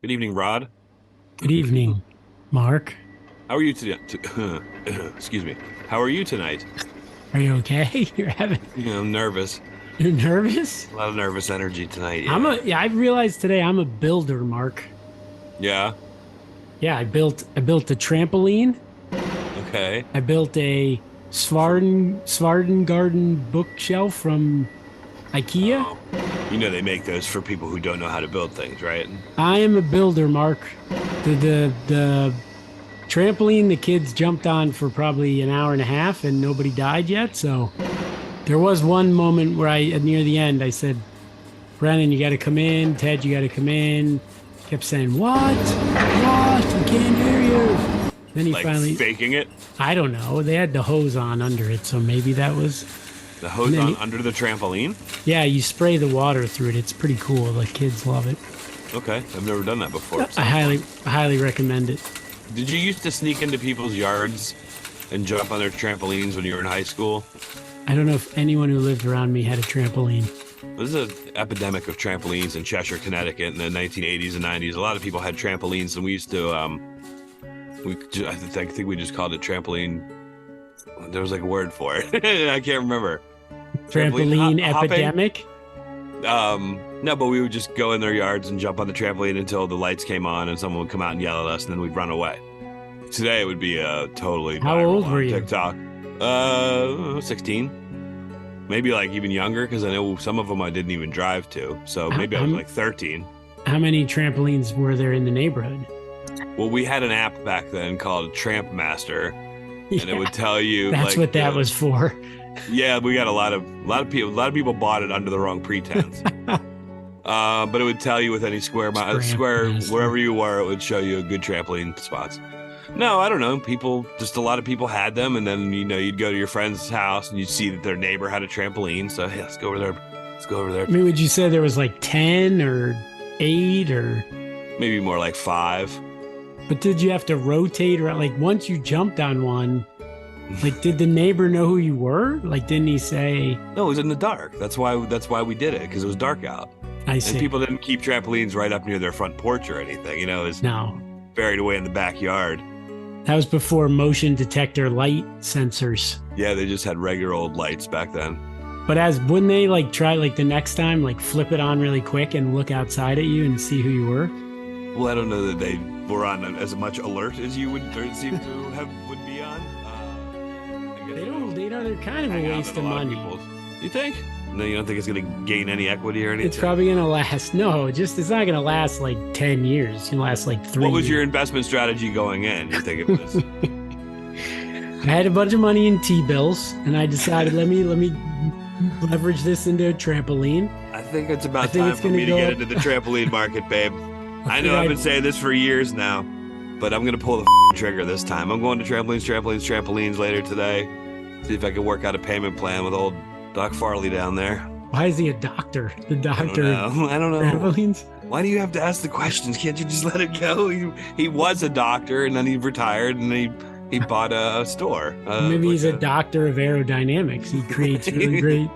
Good evening, Rod. Good evening, Mark. How are you today? Excuse me. How are you tonight? Are you okay? I'm nervous. You're nervous? A lot of nervous energy tonight. Yeah. Yeah, I realized today I'm a builder, Mark. Yeah. Yeah, I built a trampoline. Okay. I built a Svarden garden bookshelf from IKEA. Oh, they make those for people who don't know how to build things, right? I am a builder, Mark. The trampoline the kids jumped on for probably an hour and a half and nobody died yet, so there was one moment where I near the end I said, Brennan, you got to come in. Ted, you got to come in. Kept saying, what? What? We can't hear you. Then he Like finally, faking it. I don't know. They had the hose on under it. So maybe that was, The and hose then on under the trampoline. yeah, you spray the water through it. It's pretty cool. The kids love it. Okay, I've never done that before. I highly recommend it. Did you used to sneak into people's yards and jump on their trampolines when you were in high school? I don't know if anyone who lived around me had a trampoline. There's an epidemic of trampolines in Cheshire, Connecticut in the 1980s and 90s. A lot of people had trampolines, and we used to, I think we just called it trampoline. There was like a word for it. I can't remember. Trampoline hopping? epidemic? No, but we would just go in their yards and jump on the trampoline until the lights came on and someone would come out and yell at us, and then we'd run away. Today it would be totally How viral old on were you? TikTok. 16. Maybe like even younger, because I know some of them I didn't even drive to. So maybe I was like 13. How many trampolines were there in the neighborhood? Well, we had an app back then called Tramp Master, and it Yeah, would tell you that's like what that was for. Yeah, we got a lot of people bought it under the wrong pretense. But it would tell you with any square Master. wherever you were, it would show you a good trampoline spots. No, I don't know. A lot of people had them, and then you'd go to your friend's house and you'd see that their neighbor had a trampoline. So hey, let's go over there. Let's go over there. I mean, would you say there was like 10 or 8 or, Maybe more like 5. but did you have to rotate or like once you jumped on one, like did the neighbor know who you were? Like, didn't he say, No, it was in the dark. That's why we did it, because it was dark out, I and see. people didn't keep trampolines right up near their front porch or anything. It was No, buried away in the backyard. that was before motion detector light sensors. Yeah, they just had regular old lights back then. But wouldn't they like try like the next time, like flip it on really quick and look outside at you and see who you were? Well, I don't know that they were on as much alert as you would seem to would be on. I guess They don't, they're kind of a hang out waste at of a lot money. people's. You think? No, you don't think it's going to gain any equity or anything? It's probably going to last. No, it's not going to last like 10 years. It's going to last like 3 What was years. your investment strategy going in? You think it was? I had a bunch of money in T-bills, and I decided let me leverage this into a trampoline. I think it's about think time it's for gonna me to go get up. into the trampoline market, babe. I know figured I've been I'd- saying this for years now, but I'm going to pull the trigger this time. I'm going to trampolines later today. See if I can work out a payment plan with old Doc Farley down there. Why is he a doctor? The doctor I don't know. trampolines? Why do you have to ask the questions? Can't you just let it go? He was a doctor, and then he retired, and he bought a store. Maybe he's like a doctor of aerodynamics. He creates really great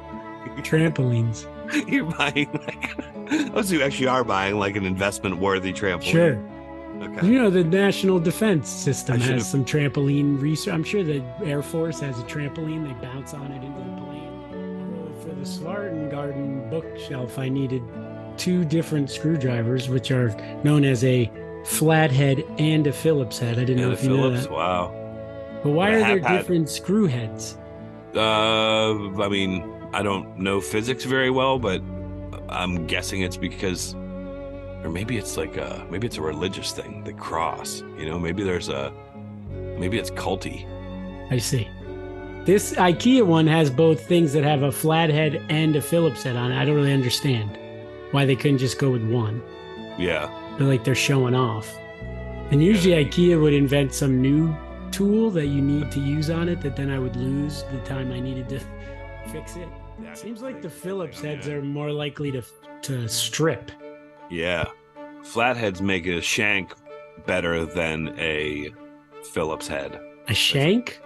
trampolines. You're buying like those who actually are buying like an investment-worthy trampoline. Sure. Okay. You know, the National Defense System I should've- has some trampoline research. I'm sure the Air Force has a trampoline. They bounce on it into the plane. Although for the Svarden Garden bookshelf, I needed 2 different screwdrivers, which are known as a flathead and a Phillips head. I didn't know And a if you know Phillips. that. Wow. But why I are have there had- different screw heads? I mean, I don't know physics very well, but I'm guessing it's because, or maybe it's like maybe it's a religious thing. The cross, maybe maybe it's culty. I see. This IKEA one has both things that have a flathead and a Phillips head on it. I don't really understand why they couldn't just go with one. Yeah. They're like they're showing off. And usually IKEA would invent some new tool that you need to use on it that then I would lose the time I needed to fix it. Seems like the Phillips heads are more likely to strip. Yeah. Flatheads make a shank better than a Phillips head. A shank?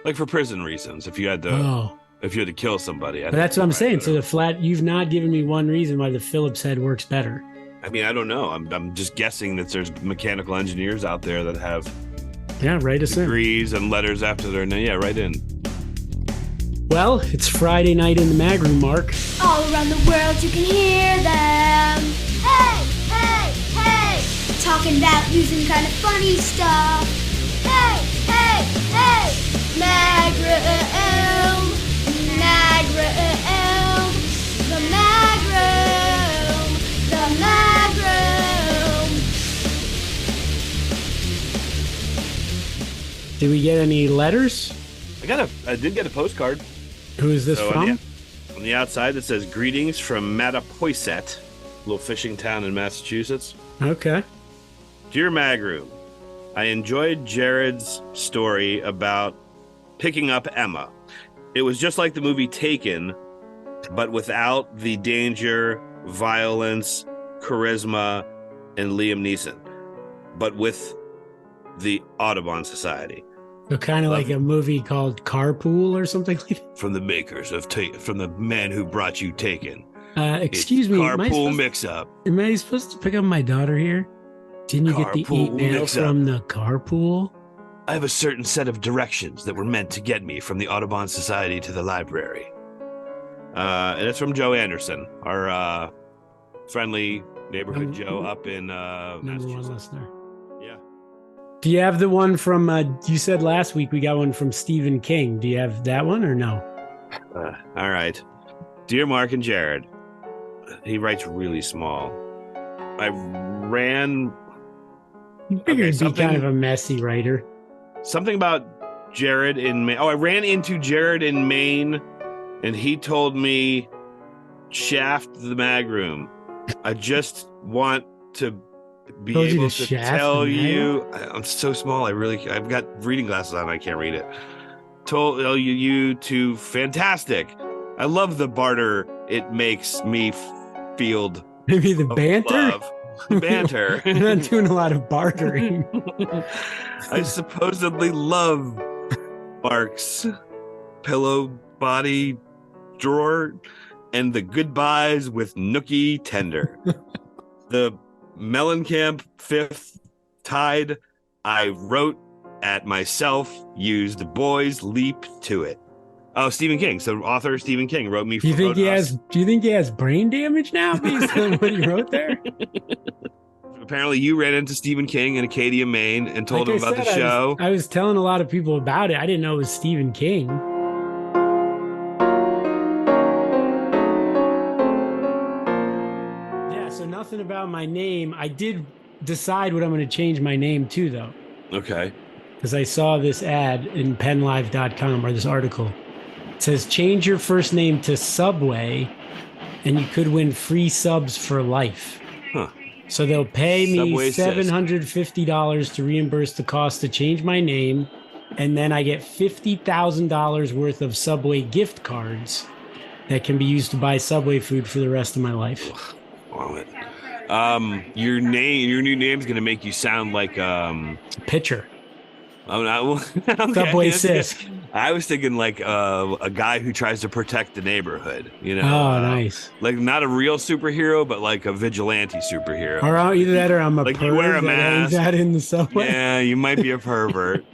Like for prison reasons. If you had to Oh. kill somebody. But that's what I'm saying. So you've not given me one reason why the Phillips head works better. I mean, I don't know. I'm just guessing that there's mechanical engineers out there that have write us in. degrees and letters after their name. Yeah, right in. Well, it's Friday night in the mag room, Mark. All around the world you can hear them. Hey, hey, hey. Talking about news and kind of funny stuff. Hey, hey, hey. Mag room. Mag room. The mag room. The mag room. Did we get any letters? I did get a postcard. Who is this from? On the outside, it says, "Greetings from Mattapoisett, a little fishing town in Massachusetts. Okay. Dear Magroom, I enjoyed Jarrod's story about picking up Emma. It was just like the movie Taken, but without the danger, violence, charisma, and Liam Neeson, but with the Audubon Society. So kind of like a movie called Carpool or something like that. From the makers of from the man who brought you Taken. Excuse me. Carpool mix-up. Am I supposed to pick up my daughter here? Didn't you get the email from the carpool? I have a certain set of directions that were meant to get me from the Audubon Society to the library. And it's from Joe Anderson, our friendly neighborhood Joe up in Number one listener. Yeah. Do you have the one from, you said last week we got one from Stephen King. Do you have that one or no? All right. Dear Mark and Jarrod, he writes really small. I ran... You figured he'd be kind of a messy writer. Something about Jarrod in Maine. Oh, I ran into Jarrod in Maine, and he told me, shaft the mag room. I just want to be able to tell you. I'm so small. I've got reading glasses on. I can't read it. Told you two fantastic. I love the barter. It makes me feel maybe the banter. Love. Banter. You're not doing a lot of bartering. I supposedly love Mark's pillow body drawer and the goodbyes with Nookie Tender. The Mellencamp Fifth Tide I wrote at myself used Boys Leap to it. Oh, Stephen King. So author Stephen King wrote me. Do you think he has brain damage now based on what he wrote there? Apparently, you ran into Stephen King in Acadia, Maine, and told him about the show. I was telling a lot of people about it. I didn't know it was Stephen King. Yeah. So nothing about my name. I did decide what I'm going to change my name to, though. Okay. Because I saw this ad in PennLive.com, or this article. It says, change your first name to Subway, and you could win free subs for life. Huh. So they'll pay me $750 to reimburse the cost to change my name, and then I get $50,000 worth of Subway gift cards that can be used to buy Subway food for the rest of my life. Your new name's going to make you sound like pitcher. Okay. Subway Sisk. I was thinking like a guy who tries to protect the neighborhood, you know. Oh, nice. Like not a real superhero, but like a vigilante superhero. Or either that or I'm a like pervert you wear a mask. That in the subway. Yeah, you might be a pervert,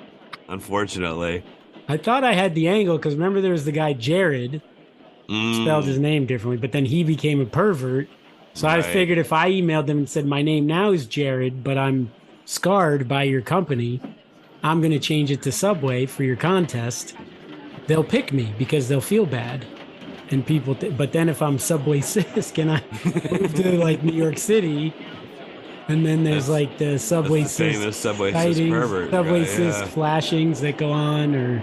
unfortunately. I thought I had the angle because remember there was the guy Jarrod, spelled his name differently, but then he became a pervert. So I figured if I emailed them and said, my name now is Jarrod, but I'm scarred by your company, I'm going to change it to Subway for your contest. They'll pick me because they'll feel bad. And people, but then if I'm Subway Sisk and I move to like New York City, and then there's like the Subway Sisk Subway sightings, Sisk pervert, Subway right? Sisk flashings that go on, or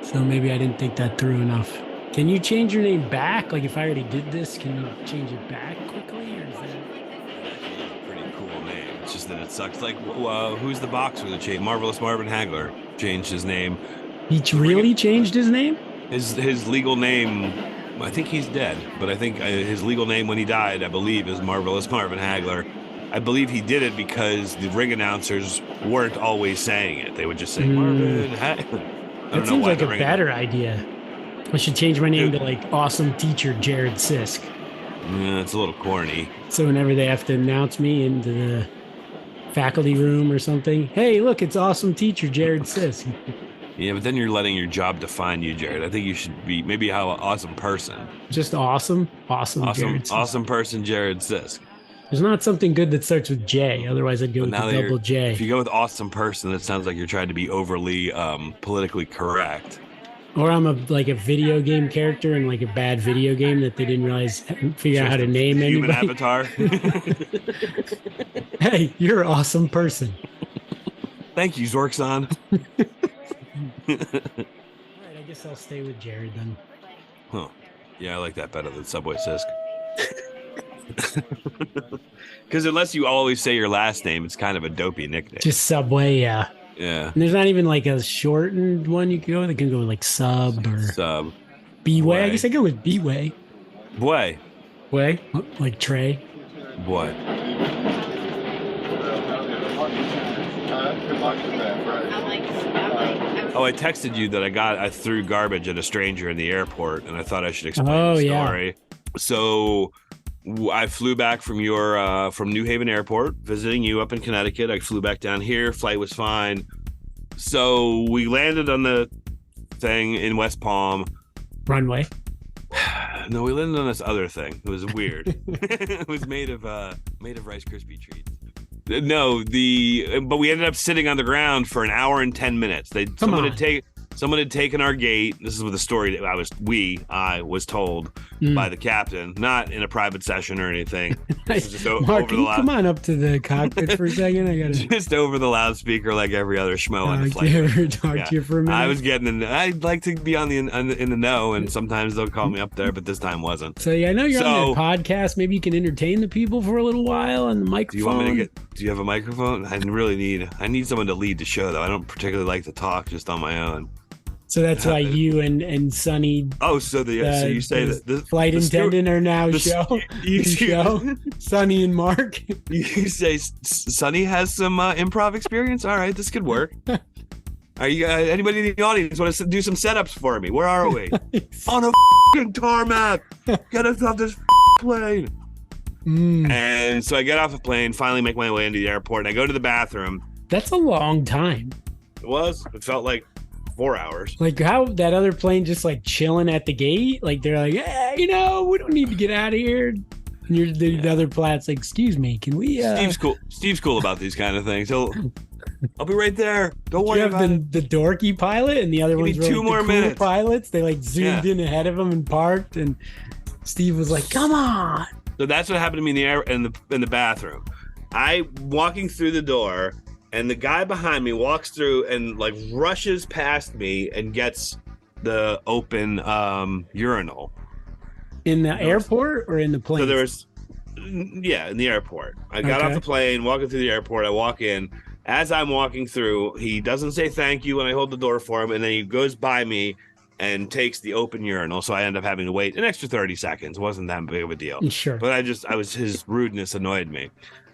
So maybe I didn't think that through enough. Can you change your name back? Like if I already did this, can you change it back quickly, or is that a pretty cool name? It's just that it sucks. Like who's the boxer that changed? Marvelous Marvin Hagler changed his name. He really changed his name? His legal name, I think he's dead, but I think his legal name when he died, I believe, is Marvelous Marvin Hagler. I believe he did it because the ring announcers weren't always saying it. They would just say Marvin Hagler. That seems like a better idea. I should change my name to like Awesome Teacher Jarrod Sisk. Yeah, it's a little corny. So whenever they have to announce me into the faculty room or something, hey, look, it's awesome teacher Jarrod Sisk. Yeah, but then you're letting your job define you, Jarrod. I think you should be maybe how an awesome person. Just awesome Jarrod Sisk. Awesome person, Jarrod Sisk. There's not something good that starts with J. Otherwise, I'd go with the double J. If you go with awesome person, it sounds like you're trying to be overly politically correct. Or I'm a video game character in like a bad video game that they didn't figure out how to name human anybody. avatar. Hey, you're an awesome person. Thank you, Zorkson. All right, I guess I'll stay with Jarrod then. Huh. Yeah, I like that better than Subway Sisk. Because unless you always say your last name, it's kind of a dopey nickname. Just Subway, yeah. Yeah. And there's not even like a shortened one you can go with. They can go with like Sub or Sub. B-Way. I guess I go with B-Way. Boy. Way? Like Trey. Boy. Oh, I texted you that I threw garbage at a stranger in the airport, and I thought I should explain the story. Yeah. So I flew back from from New Haven Airport, visiting you up in Connecticut. I flew back down here. Flight was fine. So we landed on the thing in West Palm. Runway. No, we landed on this other thing. It was weird. It was made of Rice Krispie treats. No, but we ended up sitting on the ground for an hour and 10 minutes. Someone had taken our gate. This is what the story that I was told by the captain, not in a private session or anything. Just Mark, can you come on up to the cockpit for a second? I gotta just over the loudspeaker like every other schmo on the flight. Can I ever talk to you for a minute? I was I'd like to be in the know, and sometimes they'll call me up there, but this time wasn't. So yeah, I know you're on the podcast. Maybe you can entertain the people for a little while on the microphone. Do you want me to do you have a microphone? I need someone to lead the show though. I don't particularly like to talk just on my own. So that's why you and Sonny. Oh, so you say that the flight attendant are now show. Sonny and Mark. You say Sonny has some improv experience. All right, this could work. Are you anybody in the audience want to do some setups for me? Where are we? On a fucking tarmac. Get us off this plane. And so I get off the plane, finally make my way into the airport, and I go to the bathroom. That's a long time. It felt like 4 hours. Like how that other plane just like chilling at the gate, like they're like, hey, we don't need to get out of here. And the other plat's like, excuse me, can we? Steve's cool about these kind of things. I'll be right there. Don't worry about it. The dorky pilot and the other ones were two more minutes. Pilots. They like zoomed in ahead of him and parked, and Steve was like, come on. So that's what happened to me in the bathroom. I walking through the door. And the guy behind me walks through and like rushes past me and gets the open urinal. In the airport or in the plane? So there was, in the airport. I got off the plane, walking through the airport. I walk in. As I'm walking through, he doesn't say thank you when I hold the door for him. And then he goes by me and takes the open urinal. So I end up having to wait an extra 30 seconds. It wasn't that big of a deal. Sure. But his rudeness annoyed me.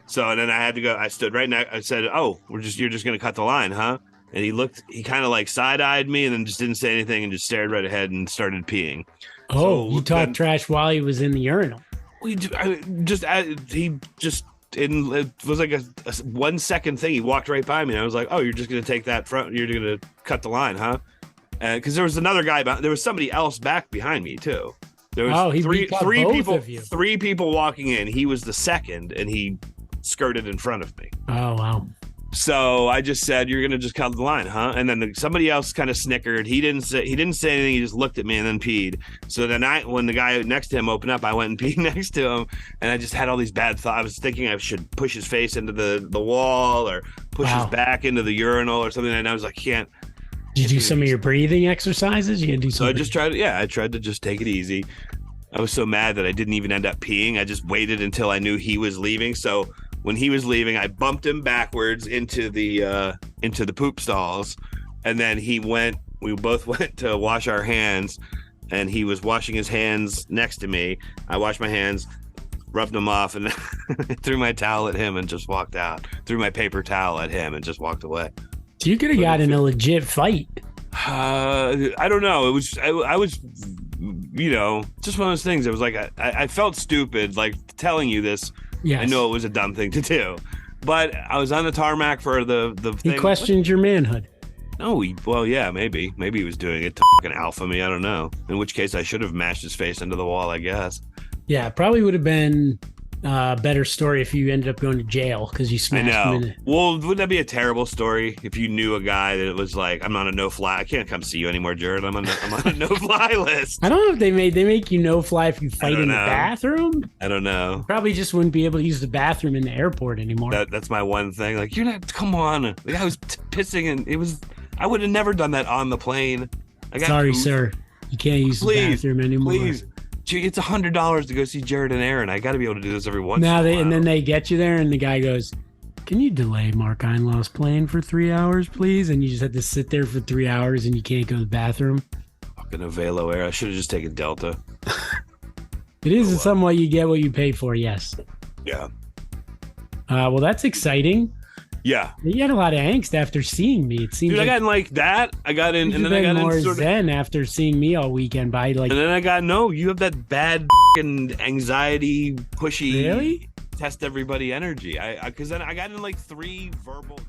So and then I had to go. I stood right next. I said, "Oh, you're just gonna cut the line, huh?" And he kind of like side-eyed me and then just didn't say anything and just stared right ahead and started peeing. Oh, you talked trash while he was in the urinal. It was like a 1 second thing. He walked right by me and I was like, "Oh, you're just gonna take that front? You're gonna cut the line, huh?" Because there was another guy. There was somebody else back behind me too. There was three people walking in. He was the second, and he skirted in front of me. Oh, wow. So I just said, "You're gonna just cut the line, huh?" And then somebody else kind of snickered. He didn't say anything. He just looked at me and then peed. So then when the guy next to him opened up, I went and peed next to him, and I just had all these bad thoughts. I was thinking I should push his face into the wall or push his back into the urinal or something. And I was like, "Can't." Did you do some of your breathing exercises? You do so I just tried. Yeah, I tried to just take it easy. I was so mad that I didn't even end up peeing. I just waited until I knew he was leaving. So when he was leaving, I bumped him backwards into the poop stalls, and then we both went to wash our hands, and he was washing his hands next to me. I washed my hands, rubbed them off, and threw my towel at him and just walked out. Threw my paper towel at him and just walked away. So you could have got in a legit fight. I don't know. I was just one of those things. It was like I felt stupid, like telling you this. Yes. I know it was a dumb thing to do, but I was on the tarmac for the thing. He questioned your manhood. No, yeah, maybe he was doing it to fucking alpha me. I don't know. In which case, I should have mashed his face into the wall, I guess. Yeah, probably would have been a better story if you ended up going to jail because you smashed him in it. Well, wouldn't that be a terrible story if you knew a guy that was like, I'm on a no-fly. I can't come see you anymore, Jarrod. I'm on a no-fly list. I don't know if they make you no-fly if you fight in the bathroom. I don't know. Probably just wouldn't be able to use the bathroom in the airport anymore. That's my one thing. Like, you're not. Come on. The guy was pissing, and it was. I would have never done that on the plane. Sorry, sir. You can't use the bathroom anymore. Please. It's $100 to go see Jarrod and Aaron. I got to be able to do this every once in a while. And then they get you there, and the guy goes, "Can you delay Mark Einlaw's plane for 3 hours, please?" And you just have to sit there for 3 hours, and you can't go to the bathroom. Fucking Avelo Air. I should have just taken Delta. It is somewhat you get what you pay for, yes. Yeah. Well, that's exciting. Yeah. You had a lot of angst after seeing me. It seems. Dude, I got in like that. I got in, and then I got more in sort of zen after seeing me all weekend. But and then I got you have that bad anxiety, pushy, really test everybody energy. Because then I got in like 3 verbal.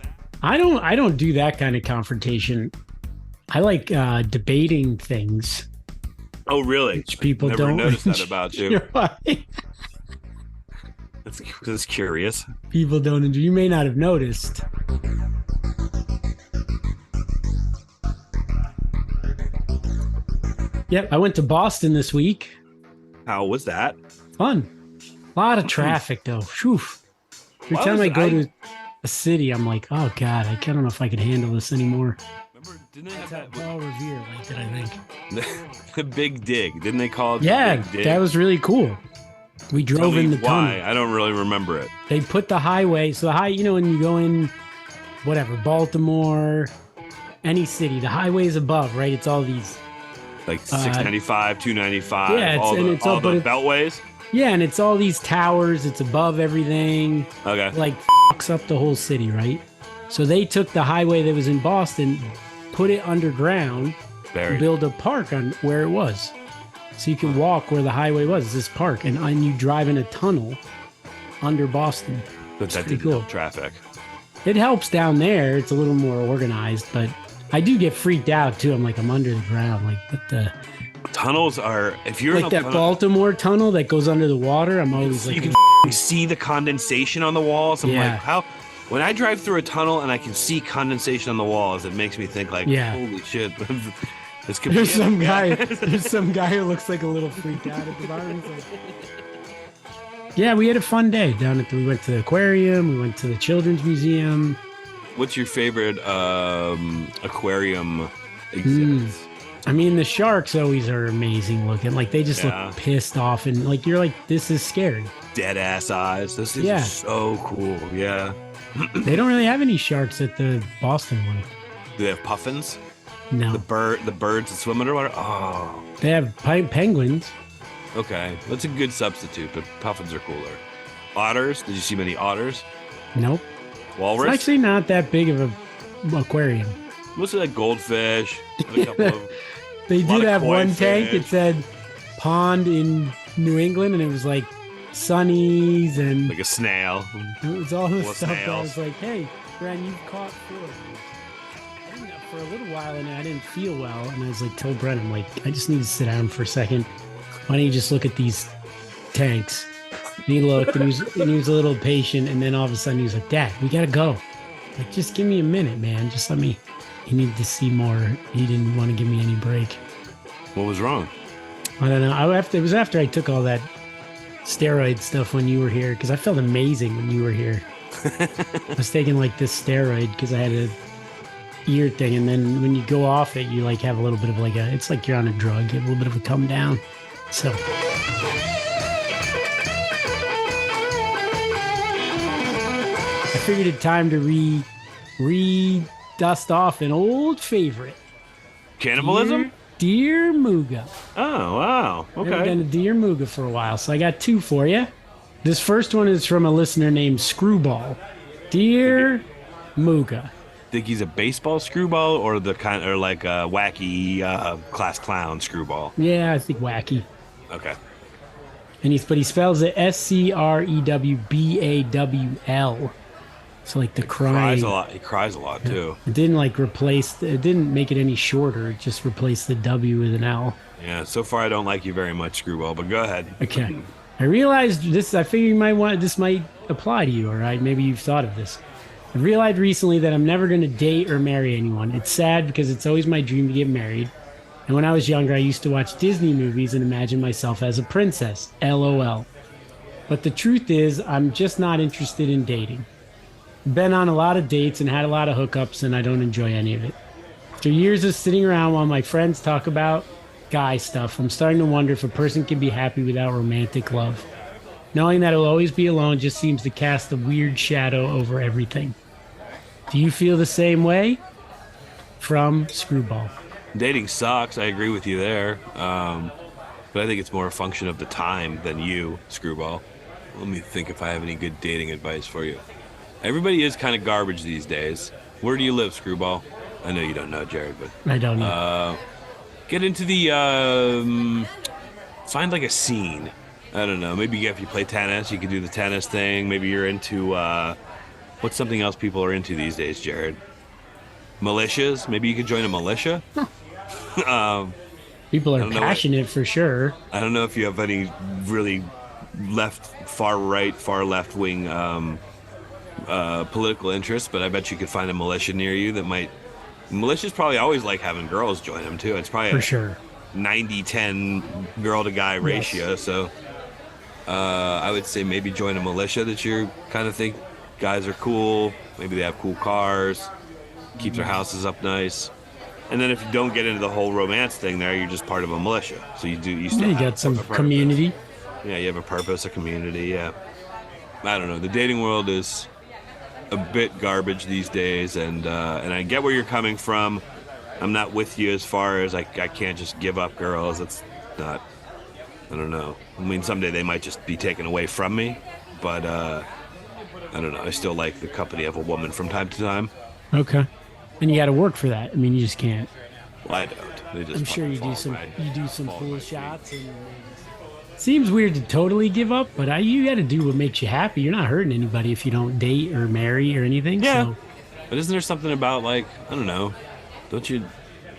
I don't do that kind of confrontation. I like debating things. Oh, really? Which people Never don't noticed that about you. That's curious. People don't enjoy. You may not have noticed. Yep, I went to Boston this week. How was that? Fun. A lot of traffic, though. Whew. Every time I go to a city, I'm like, oh, God, I don't know if I can handle this anymore. Remember, didn't they have that? Paul Revere liked it, I think. The Big Dig. Didn't they call it the Big Dig? That was really cool. We drove in the tunnel. I don't really remember it. They put the highway, so when you go in, whatever, Baltimore, any city, the highway is above, right? It's all these. Like 695, 295, yeah, all the beltways? Yeah, and it's all these towers. It's above everything. Okay. Like, fucks up the whole city, right? So they took the highway that was in Boston, put it underground, and build a park on where it was. So you can walk where the highway was. It's this park, and you drive in a tunnel under Boston. But that didn't help traffic. It helps down there. It's a little more organized, but I do get freaked out too. I'm under the ground. Like, what the tunnels are? If you're like that Baltimore tunnel that goes under the water, I'm always you can see the condensation on the walls. I'm like, how? When I drive through a tunnel and I can see condensation on the walls, it makes me think like, holy shit. There's some guy who looks like a little freaked out at the bottom. Yeah, we had a fun day down we went to the aquarium, we went to the children's museum. What's your favorite aquarium exhibits? The sharks always are amazing looking. Like, they just look pissed off, and like, you're like, this is scary. Dead ass eyes. This is so cool. Yeah. They don't really have any sharks at the Boston one. Do they have puffins? No. The birds that swim underwater? Oh. They have penguins. Okay. That's a good substitute, but puffins are cooler. Otters? Did you see many otters? Nope. Walrus? It's actually not that big of a aquarium. Mostly like goldfish. A couple of, they did have one tank that said pond in New England, and it was like sunnies and like a snail. It was all this stuff that I was like, hey, Bren, you've caught 4 of these. For a little while, and I didn't feel well, and I was like, told Brent, I'm like, I just need to sit down for a second. Why don't you just look at these tanks? And he looked, and he was a little patient, and then all of a sudden he was like, Dad, we gotta go. Like, just give me a minute, man. Just let me. He needed to see more. He didn't want to give me any break. What was wrong? I don't know. It was after I took all that steroid stuff when you were here, because I felt amazing when you were here. I was taking like this steroid because I had a ear thing, and then when you go off it, you like have a little bit of like it's like you're on a drug. You have a little bit of a come down. So I figured it time to dust off an old favorite. Cannibalism? Dear Mooga. Oh, wow. Okay. I've done a Dear Mooga for a while, so I got 2 for you. This first one is from a listener named Screwball. Dear Mooga, think he's a baseball screwball or like a wacky class clown screwball? Yeah, I think wacky. Okay. And he spells it Screwbawl. So like the crying. Cries a lot. He cries a lot too. It didn't like it didn't make it any shorter. It just replaced the W with an L. Yeah. So far, I don't like you very much, screwball. But go ahead. Okay. I realized this. I figured this might apply to you. All right. Maybe you've thought of this. I realized recently that I'm never going to date or marry anyone. It's sad because it's always my dream to get married. And when I was younger, I used to watch Disney movies and imagine myself as a princess. LOL. But the truth is, I'm just not interested in dating. Been on a lot of dates and had a lot of hookups, and I don't enjoy any of it. After years of sitting around while my friends talk about guy stuff, I'm starting to wonder if a person can be happy without romantic love. Knowing that he'll always be alone just seems to cast a weird shadow over everything. Do you feel the same way? From Screwball. Dating sucks. I agree with you there. But I think it's more a function of the time than you, screwball. Let me think if I have any good dating advice for you. Everybody is kind of garbage these days. Where do you live, screwball? I know you don't know, Jarrod, but I don't know. Get into the find like a scene. I don't know. Maybe if you play tennis, you could do the tennis thing. Maybe you're into what's something else people are into these days, Jarrod? Militias. Maybe you could join a militia. People are passionate for sure. I don't know if you have any really far right, far left wing political interests, but I bet you could find a militia near you that might. Militias probably always like having girls join them too. It's probably for sure 90-10 girl to guy ratio. Yes. So I would say maybe join a militia that you kind of think guys are cool. Maybe they have cool cars, keep their houses up nice. And then if you don't get into the whole romance thing there, you're just part of a militia. So you still got some community. Yeah, you have a purpose, a community, yeah. I don't know. The dating world is a bit garbage these days, and I get where you're coming from. I'm not with you as far as I can't just give up girls. It's not, I don't know. I mean, someday they might just be taken away from me, but I don't know. I still like the company of a woman from time to time. Okay. And you got to work for that. I mean, you just can't. Well, I don't. I'm sure you do some cool shots. And seems weird to totally give up, but you got to do what makes you happy. You're not hurting anybody if you don't date or marry or anything. Yeah. So. But isn't there something about, like, I don't know, don't you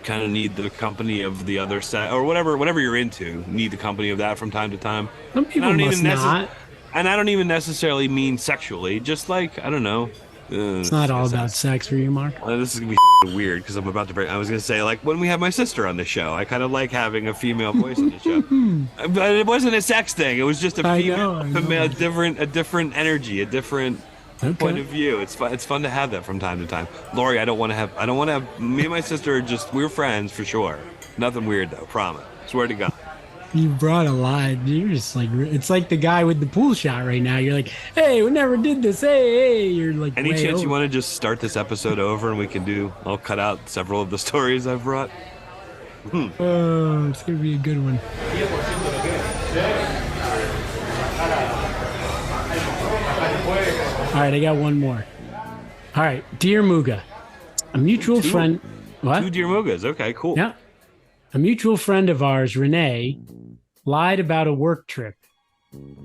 kind of need the company of the other side or whatever you're into, need the company of that from time to time? Some people must not. And I don't even necessarily mean sexually, just like, I don't know. It's not all about sex for you, Mark. This is going to be weird because I'm about to break. I was going to say, like, when we have my sister on the show, I kind of like having a female voice on the show. But it wasn't a sex thing. It was just a female, a different energy, a different point of view. It's fun to have that from time to time. Lori, I don't want to have, me and my sister are we're friends for sure. Nothing weird though, promise. Swear to God. You brought a lot. You're just like, it's like the guy with the pool shot right now. You're like, hey, we never did this. Hey. You're like, any chance you want to just start this episode over and we can I'll cut out several of the stories I've brought. Oh, it's going to be a good one. All right, I got one more. All right, Dear Mooga, a mutual friend. What? 2 Dear Moogas. Okay, cool. Yeah. A mutual friend of ours, Renee, lied about a work trip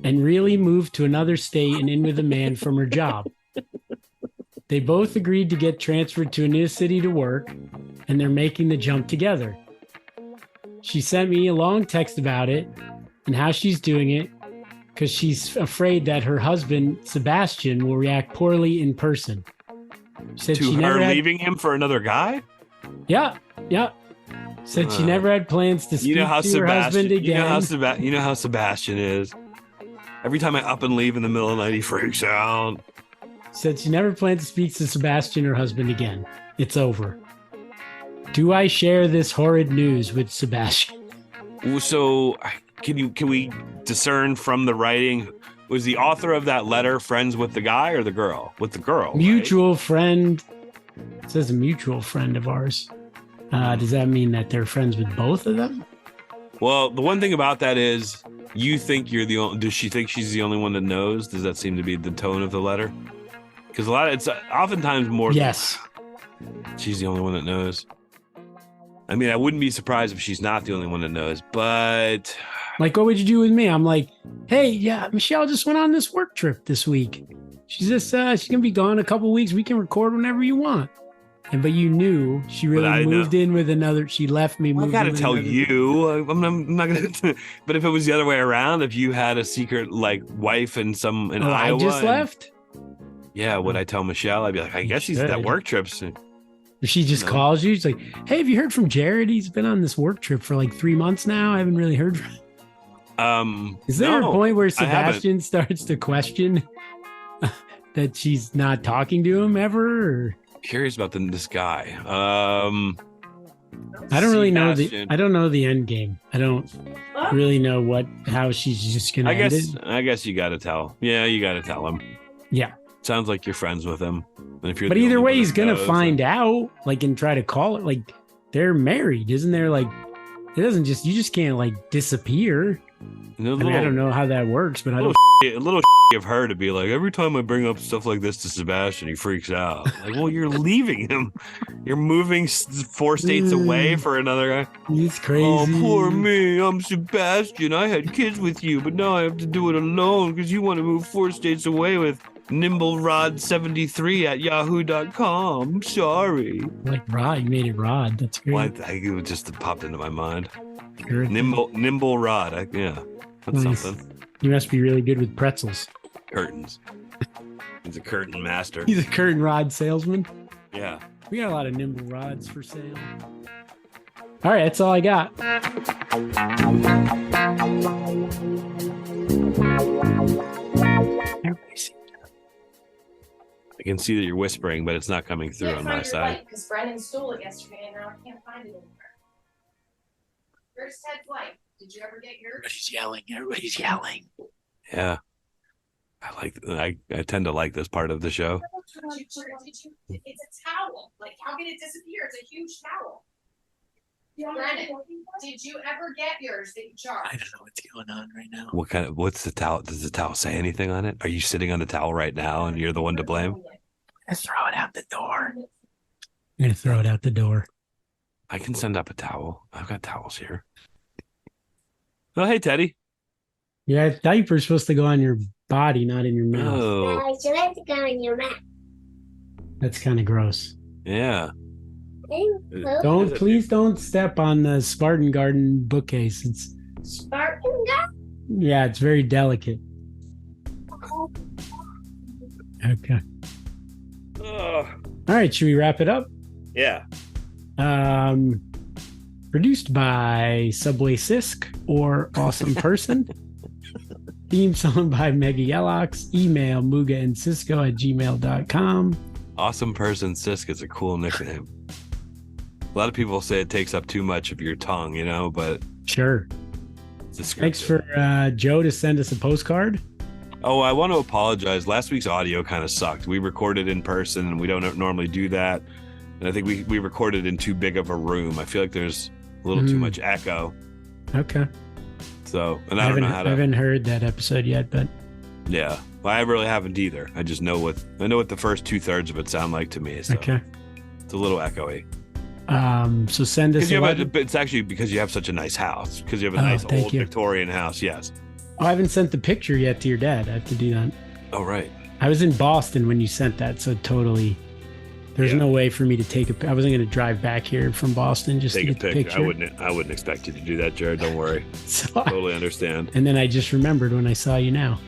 and really moved to another state and in with a man from her job. They both agreed to get transferred to a new city to work, and they're making the jump together. She sent me a long text about it and how she's doing it because she's afraid that her husband, Sebastian, will react poorly in person. She said to her leaving him for another guy? Yeah. Said she never had plans to speak to her husband again. You know how Sebastian is. Every time I up and leave in the middle of the night, he freaks out. Said she never planned to speak to Sebastian, her husband, again. It's over. Do I share this horrid news with Sebastian? So, can we discern from the writing? Was the author of that letter friends with the guy or the girl? With the girl. Mutual friend. It says a mutual friend of ours. Does that mean that they're friends with both of them? Well, the one thing about that is you think you're the only. Does she think she's the only one that knows? Does that seem to be the tone of the letter? Because it's oftentimes more. Yes. she's the only one that knows. I mean, I wouldn't be surprised if she's not the only one that knows, but Like, what would you do with me? I'm like, hey, yeah, Michelle just went on this work trip this week. She's gonna be gone a couple weeks. We can record whenever you want. But you knew she really moved in with another. She left me. I gotta tell you, I'm not gonna. But if it was the other way around, if you had a secret like wife and in Iowa, I just left. Yeah, would I tell Michelle? I'd be like, I guess he's at work trips. If she just calls you, she's like, hey, have you heard from Jarrod? He's been on this work trip for like 3 months now. I haven't really heard from him. Is there a point where Sebastian starts to question that she's not talking to him ever? Or? Curious about this guy. I don't really know I don't know the end game. I don't really know how she's just gonna end it. I guess you gotta tell. Yeah, you gotta tell him. Yeah. Sounds like you're friends with him. And if you're but either way, he's gonna find out, like, and try to call it. Like, they're married, isn't there? Like, it doesn't just, you just can't like disappear. I don't know how that works, but a little of her to be like, every time I bring up stuff like this to Sebastian, he freaks out. Like, well, you're leaving him. You're moving 4 states away for another guy. He's crazy. Oh, poor me. I'm Sebastian. I had kids with you, but now I have to do it alone because you want to move 4 states away with NimbleRod73 at yahoo.com. Sorry. Like Rod, you made it Rod. That's great. Well, it just popped into my mind. Nimble Rod. Yeah, that's something. You must be really good with pretzels. Curtains. He's a curtain master. He's a curtain rod salesman. Yeah. We got a lot of nimble rods for sale. All right, that's all I got. I can see that you're whispering, but it's not coming through on my side. Because Brennan stole it yesterday, and now I can't find it anywhere. Where's Ted's light? Did you ever get yours? Everybody's yelling. Yeah. I tend to like this part of the show. It's a towel. Like, how can it disappear? It's a huge towel. Brennan, did you ever get yours that you charged? I don't know what's going on right now. What's the towel? Does the towel say anything on it? Are you sitting on the towel right now and you're the one to blame? Let's throw it out the door. I'm going to throw it out the door. I can send up a towel. I've got towels here. Oh, hey, Teddy. Yeah, diaper's supposed to go on your body, not in your mouth. Oh. No, it's supposed to go in your mouth. That's kind of gross. Yeah. Please don't step on the Spartan Garden bookcase. It's Spartan Garden? Yeah, it's very delicate. Okay. All right, should we wrap it up? Yeah. Produced by Subway Sisk or Awesome Person. Theme song by Mega Yellox. Email Mooga and Cisco at gmail.com. Awesome Person Sisk is a cool nickname. A lot of people say it takes up too much of your tongue, but sure. Thanks for Joe to send us a postcard. Oh, I want to apologize. Last week's audio kind of sucked. We recorded in person and we don't normally do that. And I think we recorded in too big of a room. I feel like there's a little too much echo. Okay. So, and I don't know how to. I haven't heard that episode yet, but. Yeah. Well, I really haven't either. I just know what the first 2/3 of it sound like to me. So okay. It's a little echoey. So send us. It's actually because you have such a nice house. Because you have a nice old Victorian house. Yes. Oh, I haven't sent the picture yet to your dad. I have to do that. Oh, right. I was in Boston when you sent that, so totally. There's no way for me to take I wasn't going to drive back here from Boston just to get the picture. I wouldn't expect you to do that, Jarrod. Don't worry. Totally understand. And then I just remembered when I saw you now.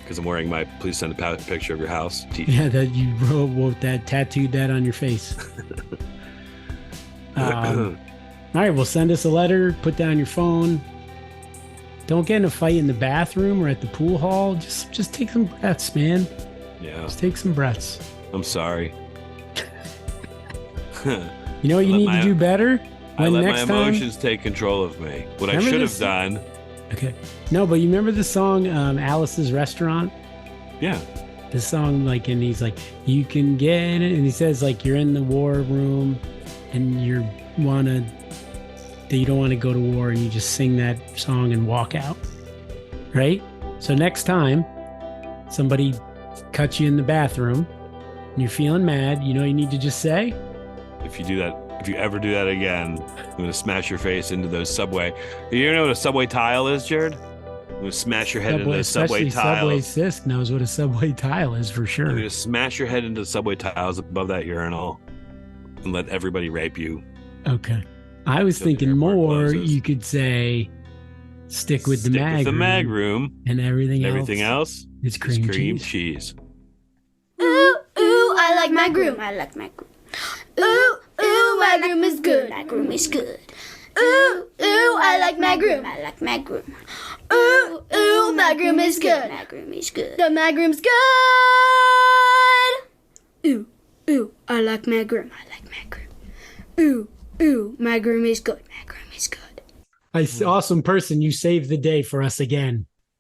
Because I'm wearing my "Please send a picture of your house" t-shirt. Yeah, that you wrote that, tattooed that on your face. All right, well, send us a letter. Put down your phone. Don't get in a fight in the bathroom or at the pool hall. Just take some breaths, man. Yeah. Just take some breaths. I'm sorry. You know what you need to do better? I let my emotions take control of me. What I should have done. Okay. No, but you remember the song Alice's Restaurant? Yeah. The song, and he's like, you can get it. And he says, you're in the war room and you don't want to go to war, and you just sing that song and walk out. Right? So next time somebody cuts you in the bathroom, and you're feeling mad, you know what you need to just say? If you ever do that again, I'm gonna smash your face into those subway. You know what a subway tile is, Jared? I'm gonna smash your head into those subway Subway tiles. Sisk knows what a subway tile is for I'm sure. gonna smash your head into the subway tiles above that urinal and let everybody rape you. Okay. I was Till the thinking airport more, closes. you could say, stick with the Stick mag with the room, mag room. and Everything else is is cream, cream cheese. cheese. Ooh, ooh, I like my groom. I like my groom. Ooh, ooh, my groom is good. My groom is good. Ooh, ooh, I like my groom. I like my groom. Ooh, ooh, my groom is good. My groom is good. The my groom's good. Ooh, ooh, I like my groom. I like my groom. Ooh, ooh, my groom is good. My groom is good. Awesome person. You saved the day for us again.